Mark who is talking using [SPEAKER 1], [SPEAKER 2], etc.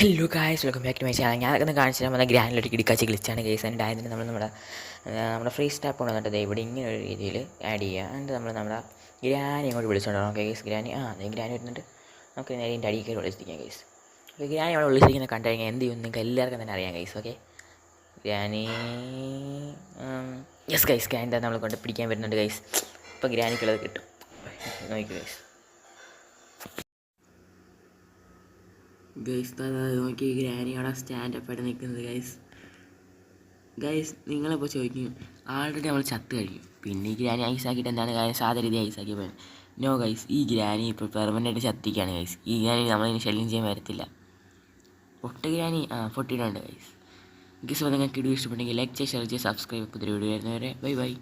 [SPEAKER 1] Hello guys, welcome back to my channel. ഞാനൊക്കെ കാണിച്ചു നമ്മൾ ഗ്രാൻഡിലൊരു കിടക്കാച്ച് ഗ്ലിച്ചാണ് കേസ്. ആൻഡ് ആയതിന് നമ്മൾ നമ്മുടെ ഫ്രീ സ്റ്റാപ്പ് കൊണ്ട് വന്നിട്ട് ഇവിടെ ഇങ്ങനെ ഒരു രീതിയിൽ ആഡ് ചെയ്യുക. ആൻഡ് നമ്മൾ നമ്മുടെ ഗ്രാനി അങ്ങോട്ട് വിളിച്ചോണ്ടാണ്. ഓക്കെ കേസ്, ഗ്രാനി ഗ്രാനി വരുന്നുണ്ട്. നമുക്ക് നേരെ ഇതിൻ്റെ അടിയിൽ വിളിച്ചിരിക്കാം കേസ്. ഓക്കെ, ഗ്രാനി അവിടെ വിളിച്ചിരിക്കുന്നത് കണ്ടു കഴിഞ്ഞാൽ എന്ത് ചെയ്യും നിങ്ങൾക്ക് എല്ലാവർക്കും തന്നെ അറിയാം case. Okay, granny yes guys, granny തന്നെ നമ്മളെ കൊണ്ട് പിടിക്കാൻ വരുന്നുണ്ട് ഗൈസ്. ഇപ്പോൾ ഗ്രാനിക്കുള്ളത് കിട്ടും, നോക്കി ഗൈസ്. ഗൈസ് നോക്കി, ഗ്രാനി അവിടെ സ്റ്റാൻഡപ്പായിട്ട് നിൽക്കുന്നത് ഗൈസ്. നിങ്ങളിപ്പോൾ ചോദിക്കും ആൾറെഡി നമ്മൾ ചത്ത് കഴിയും, പിന്നെ ഈ ഗ്രാനി ഐസാക്കിയിട്ട് എന്താണ് കാര്യം? സാധാരണ രീതി ഐസാക്കി പോയത്. നോ ഗൈസ്, ഈ ഗ്രാനി ഇപ്പോൾ പെർമനൻ്റായിട്ട് ചത്തിരിക്കുകയാണ് ഗൈസ്. ഈ ഗ്രാനി നമ്മളിനി ശല്യം ചെയ്യാൻ വരത്തില്ല. ഗ്രാനി പൊട്ടിയിട്ടുണ്ട് ഗൈസ്. ഗൈസ്, അപ്പോൾ നിങ്ങൾക്ക് വീഡിയോ ഇഷ്ടപ്പെട്ടെങ്കിൽ ലൈക്ക് ചെയ്യുക, ഷെയർ ചെയ്യുക, സബ്സ്ക്രൈബ്. പുതിയ വീഡിയോ വരുന്നവരെ ബൈ ബൈ.